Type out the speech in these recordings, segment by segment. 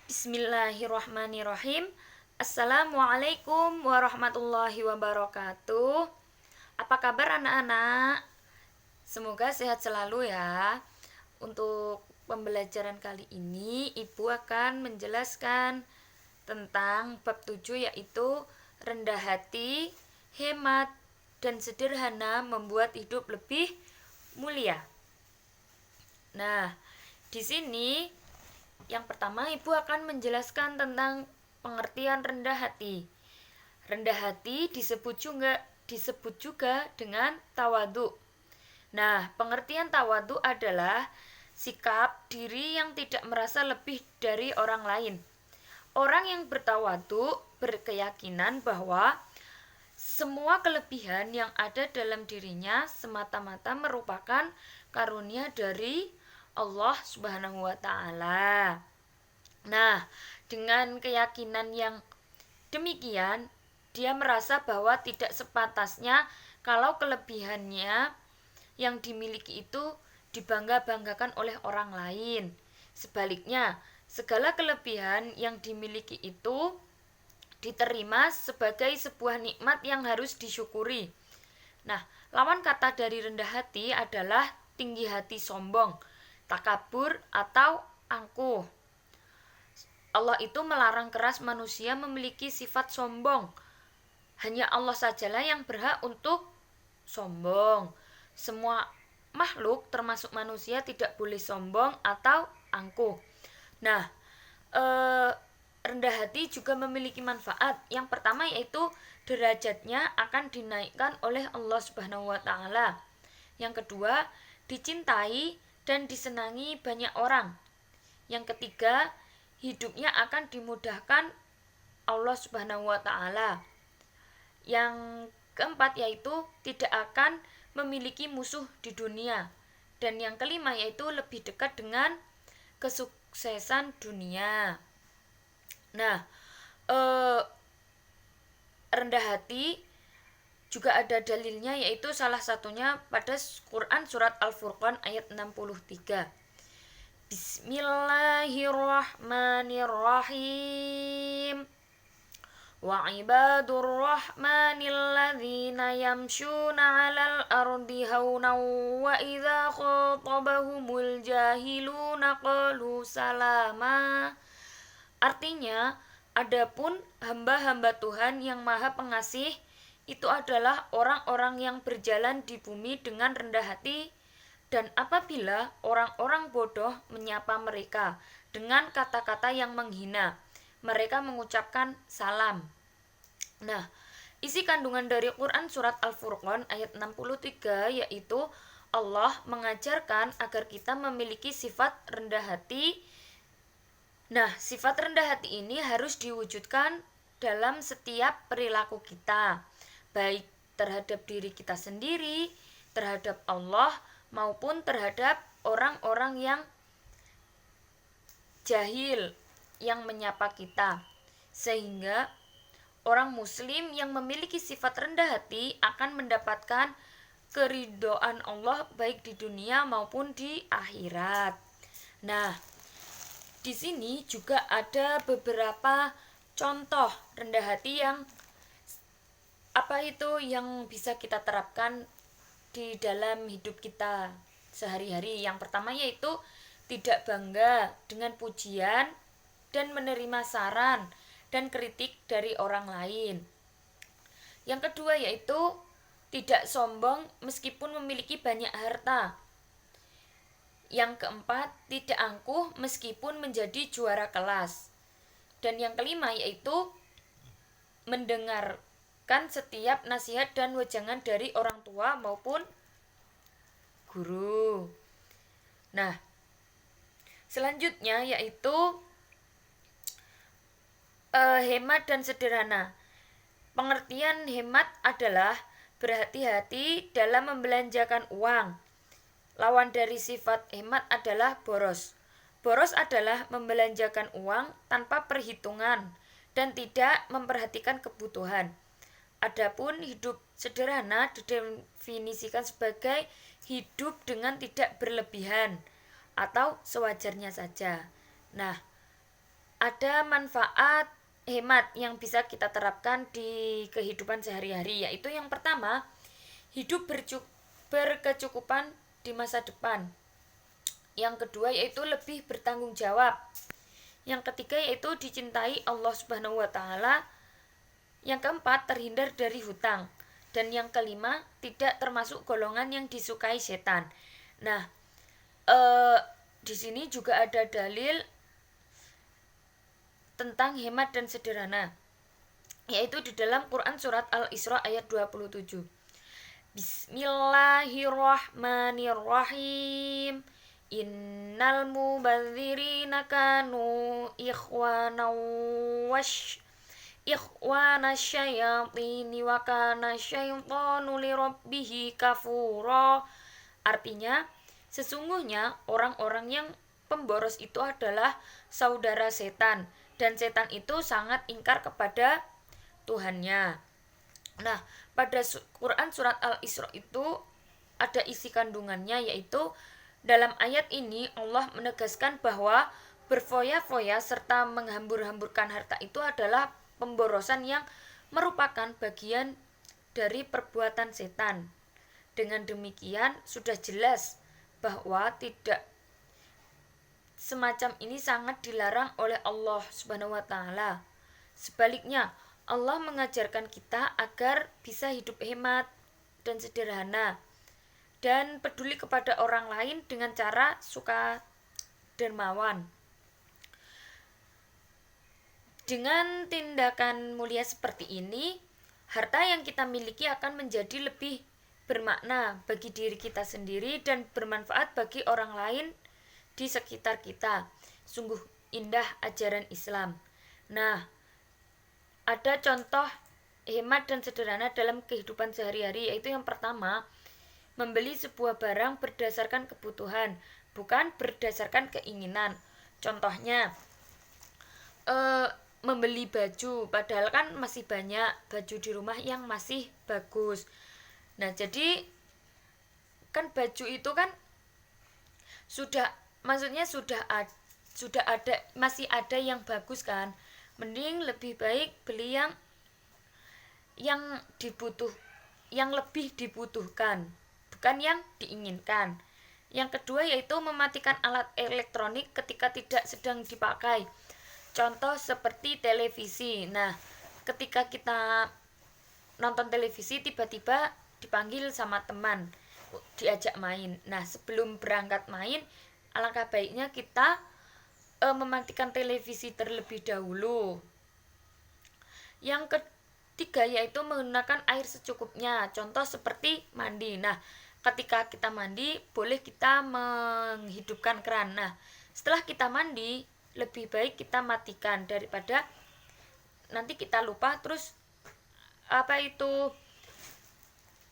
Bismillahirrahmanirrahim. Assalamualaikum warahmatullahi wabarakatuh. Apa kabar anak-anak? Semoga sehat selalu ya. Untuk pembelajaran kali ini Ibu akan menjelaskan tentang bab 7, yaitu rendah hati, hemat, dan sederhana membuat hidup lebih mulia. Nah, di sini yang pertama, Ibu akan menjelaskan tentang pengertian rendah hati. Rendah hati disebut juga dengan tawadu. Nah, pengertian tawadu adalah sikap diri yang tidak merasa lebih dari orang lain. Orang yang bertawadu berkeyakinan bahwa semua kelebihan yang ada dalam dirinya semata-mata merupakan karunia dari Allah Subhanahu wa Ta'ala. Nah, dengan keyakinan yang demikian, dia merasa bahwa tidak sepantasnya kalau kelebihannya yang dimiliki itu dibangga-banggakan oleh orang lain. Sebaliknya, segala kelebihan yang dimiliki itu diterima sebagai sebuah nikmat yang harus disyukuri. Nah, lawan kata dari rendah hati adalah tinggi hati, sombong, takabur, atau angkuh. Allah itu melarang keras manusia memiliki sifat sombong. Hanya Allah sajalah yang berhak untuk sombong. Semua makhluk termasuk manusia tidak boleh sombong atau angkuh. Nah, rendah hati juga memiliki manfaat. Yang pertama yaitu derajatnya akan dinaikkan oleh Allah Subhanahu wa Ta'ala. Yang kedua, dicintai dan disenangi banyak orang. Yang ketiga, hidupnya akan dimudahkan Allah Subhanahu wa Ta'ala. Yang keempat yaitu tidak akan memiliki musuh di dunia. Dan yang kelima yaitu lebih dekat dengan kesuksesan dunia. Nah, rendah hati juga ada dalilnya, yaitu salah satunya pada Quran surat Al-Furqan ayat 63. Bismillahirrahmanirrahim. Wa ibadur rahmanil ladzina yamshuna 'alal ardi hauna wa idza khatabahumul jahiluna qalu salama. Artinya, adapun hamba-hamba Tuhan yang Maha Pengasih itu adalah orang-orang yang berjalan di bumi dengan rendah hati, dan apabila orang-orang bodoh menyapa mereka dengan kata-kata yang menghina, mereka mengucapkan salam. Nah, isi kandungan dari Quran surat Al-Furqan ayat 63 yaitu Allah mengajarkan agar kita memiliki sifat rendah hati. Nah, sifat rendah hati ini harus diwujudkan dalam setiap perilaku kita, baik terhadap diri kita sendiri, terhadap Allah, maupun terhadap orang-orang yang jahil yang menyapa kita. Sehingga orang muslim yang memiliki sifat rendah hati akan mendapatkan keridhaan Allah baik di dunia maupun di akhirat. Nah, di sini juga ada beberapa contoh rendah hati yang bisa kita terapkan di dalam hidup kita sehari-hari. Yang pertama yaitu tidak bangga dengan pujian dan menerima saran dan kritik dari orang lain. Yang kedua yaitu tidak sombong meskipun memiliki banyak harta. Yang keempat, tidak angkuh meskipun menjadi juara kelas. Dan yang kelima yaitu mendengarkan setiap nasihat dan wejangan dari orang tua maupun guru. Nah, selanjutnya yaitu hemat dan sederhana. Pengertian hemat adalah berhati-hati dalam membelanjakan uang. Lawan dari sifat hemat adalah boros. Boros adalah membelanjakan uang tanpa perhitungan dan tidak memperhatikan kebutuhan. Adapun hidup sederhana didefinisikan sebagai hidup dengan tidak berlebihan atau sewajarnya saja. Nah, ada manfaat hemat yang bisa kita terapkan di kehidupan sehari-hari, yaitu yang pertama, hidup berkecukupan di masa depan. Yang kedua yaitu lebih bertanggung jawab. Yang ketiga yaitu dicintai Allah Subhanahu wa taala. Yang keempat, terhindar dari hutang. Dan yang kelima, tidak termasuk golongan yang disukai setan. Nah, di sini juga ada dalil tentang hemat dan sederhana, yaitu di dalam Quran surat Al-Isra ayat 27. Bismillahirrahmanirrahim. Innal mubadzirina kanu ikhwana syayatini wa kana syaitanu lirabbihi kafura. Artinya, sesungguhnya orang-orang yang pemboros itu adalah saudara setan, dan setan itu sangat ingkar kepada Tuhannya. Nah, pada Quran surat Al-Isra itu ada isi kandungannya, yaitu dalam ayat ini Allah menegaskan bahwa berfoya-foya serta menghambur-hamburkan harta itu adalah pemborosan yang merupakan bagian dari perbuatan setan. Dengan demikian sudah jelas bahwa tidak semacam ini sangat dilarang oleh Allah Subhanahu wa taala. Sebaliknya, Allah mengajarkan kita agar bisa hidup hemat dan sederhana dan peduli kepada orang lain dengan cara suka dermawan. Dengan tindakan mulia seperti ini, harta yang kita miliki akan menjadi lebih bermakna bagi diri kita sendiri dan bermanfaat bagi orang lain di sekitar kita. Sungguh indah ajaran Islam. Nah, ada contoh hemat dan sederhana dalam kehidupan sehari-hari, yaitu yang pertama, membeli sebuah barang berdasarkan kebutuhan, bukan berdasarkan keinginan. Contohnya, membeli baju, padahal kan masih banyak baju di rumah yang masih bagus. Nah, jadi kan baju itu kan sudah ada, masih ada yang bagus kan, mending lebih baik beli yang lebih dibutuhkan, bukan yang diinginkan. Yang kedua yaitu mematikan alat elektronik ketika tidak sedang dipakai. Contoh seperti televisi. Nah, ketika kita nonton televisi tiba-tiba dipanggil sama teman, diajak main. Nah, sebelum berangkat main, alangkah baiknya kita mematikan televisi terlebih dahulu. Yang ketiga yaitu menggunakan air secukupnya. Contoh seperti mandi. Nah, ketika kita mandi boleh kita menghidupkan keran. Nah, setelah kita mandi lebih baik kita matikan daripada nanti kita lupa terus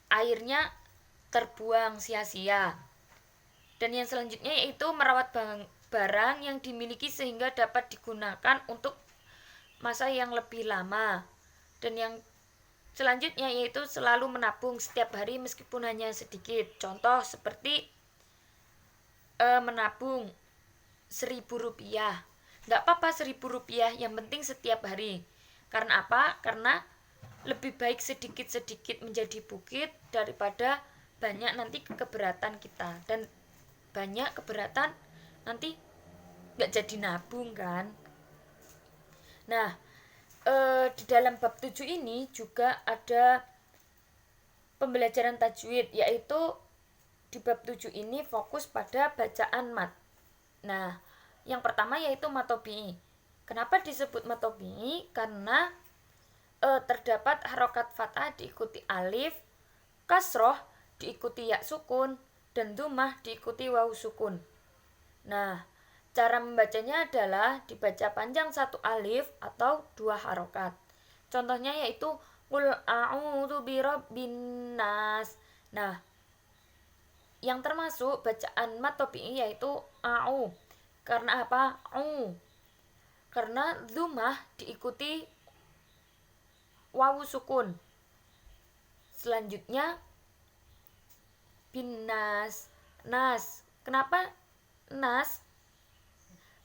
airnya terbuang sia-sia. Dan yang selanjutnya yaitu merawat barang yang dimiliki sehingga dapat digunakan untuk masa yang lebih lama. Dan yang selanjutnya yaitu selalu menabung setiap hari meskipun hanya sedikit. Contoh seperti menabung Rp1.000. Nggak apa-apa Rp1.000, yang penting setiap hari. Karena apa? Karena lebih baik sedikit-sedikit menjadi bukit daripada banyak nanti keberatan kita. Dan banyak keberatan nanti nggak jadi nabung kan. Nah, di dalam bab 7 ini juga ada pembelajaran tajwid, yaitu di bab 7 ini fokus pada bacaan mat. Nah, yang pertama yaitu matobi. Kenapa disebut matobi? Karena terdapat harokat fathah diikuti alif, kasroh diikuti ya sukun, dan dumah diikuti waw sukun. Nah, cara membacanya adalah dibaca panjang satu alif atau dua harokat. Contohnya yaitu qul a'udzu birabbin nas. Nah, yang termasuk bacaan mat tabi'i yaitu a'u. Karena apa? Karena dumah diikuti wawu sukun. Selanjutnya bin nas. Kenapa nas?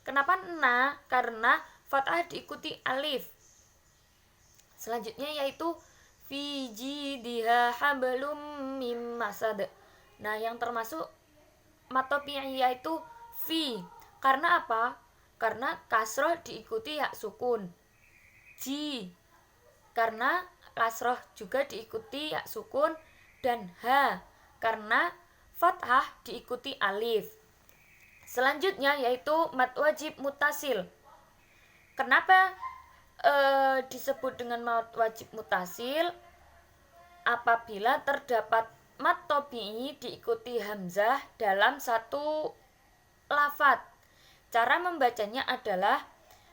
Kenapa na? Karena fathah diikuti alif. Selanjutnya yaitu fi jidha hablum mim masad. Nah, yang termasuk mad tabi'i yaitu fi. Karena apa? Karena kasroh diikuti ya sukun. Ji, karena kasroh juga diikuti ya sukun. Dan ha, karena fathah diikuti alif. Selanjutnya yaitu mad wajib mutasil. Kenapa disebut dengan mad wajib mutasil? Apabila terdapat mad tabi'i diikuti hamzah dalam satu lafadz. Cara membacanya adalah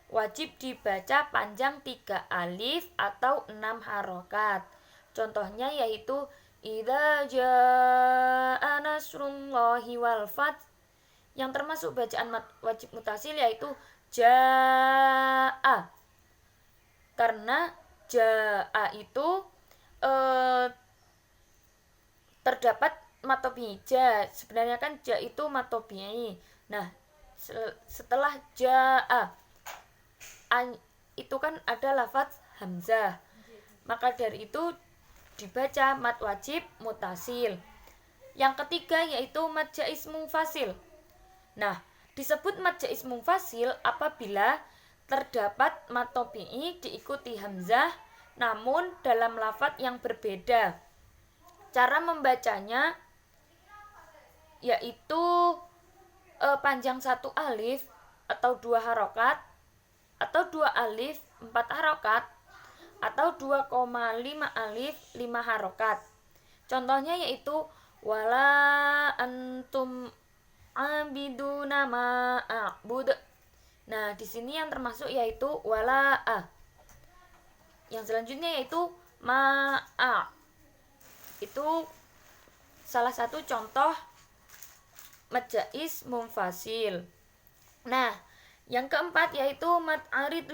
wajib dibaca panjang 3 alif atau 6 harokat. Contohnya yaitu idza jaa nasrullahi wal fath. Yang termasuk bacaan wajib mutasil yaitu jaa. Karena jaa itu terdapat mad tabi'i ja. Sebenarnya kan ja itu mad tabi'i. Nah, setelah jaa itu kan ada lafaz hamzah. Maka dari itu dibaca mad wajib mutasil. Yang ketiga yaitu mad jaiz munfasil. Nah, disebut mad jaiz munfasil apabila terdapat mad tabi'i diikuti hamzah namun dalam lafaz yang berbeda. Cara membacanya yaitu panjang 1 alif atau 2 harokat, atau 2 alif 4 harokat, atau 2,5 alif 5 harokat. Contohnya yaitu wala antum abiduna ma a'bud. Nah, di sini yang termasuk yaitu wala a. Yang selanjutnya yaitu ma'a. Itu salah satu contoh mad jaiz munfasil. Nah, yang keempat yaitu mad arid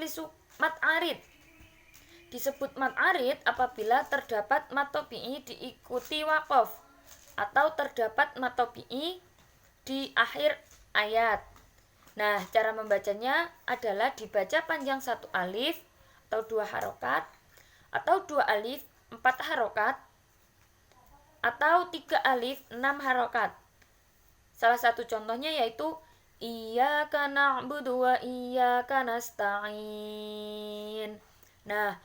mad arid. Disebut mad arid apabila terdapat mad tabi'i diikuti waqaf atau terdapat mad tabi'i di akhir ayat. Nah, cara membacanya adalah dibaca panjang 1 alif atau 2 harokat, atau 2 alif 4 harokat, atau 3 alif 6 harokat. Salah satu contohnya yaitu iyyaka na'budu wa iyyaka nasta'in. Nah,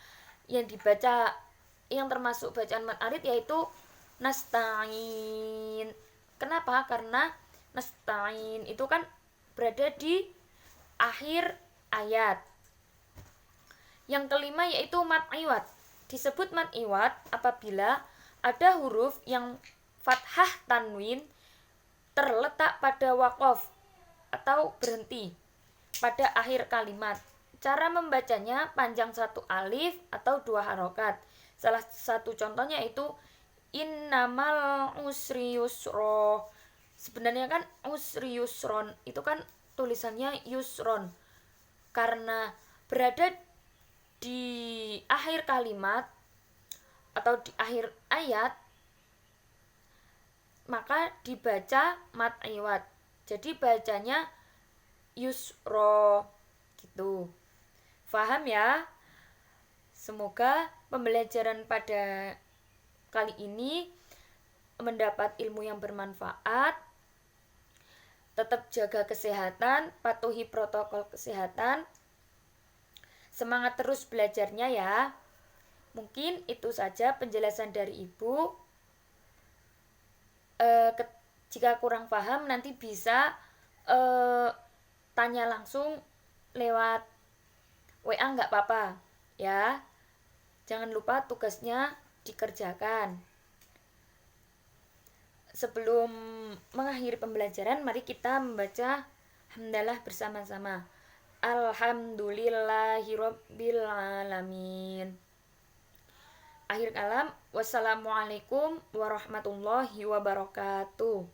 yang dibaca yang termasuk bacaan mad arid yaitu nasta'in. Kenapa? Karena nasta'in itu kan berada di akhir ayat. Yang kelima yaitu mad iwad. Disebut mad iwad apabila ada huruf yang fathah tanwin terletak pada waqaf atau berhenti pada akhir kalimat. Cara membacanya panjang 1 alif atau 2 harokat. Salah satu contohnya itu innamal usri yusra. Sebenarnya kan usri yusron, itu kan tulisannya yusron. Karena berada di akhir kalimat atau di akhir ayat, maka dibaca mad iwad. Jadi bacanya yusro gitu. Faham ya? Semoga pembelajaran pada kali ini mendapat ilmu yang bermanfaat. Tetap jaga kesehatan, patuhi protokol kesehatan. Semangat terus belajarnya ya. Mungkin itu saja penjelasan dari Ibu. Jika kurang paham nanti bisa tanya langsung lewat WA, nggak apa-apa ya. Jangan lupa tugasnya dikerjakan. Sebelum mengakhiri pembelajaran, mari kita membaca hamdalah bersama-sama. Alhamdulillahirabbil alamin. Akhir kalam, wassalamualaikum warahmatullahi wabarakatuh.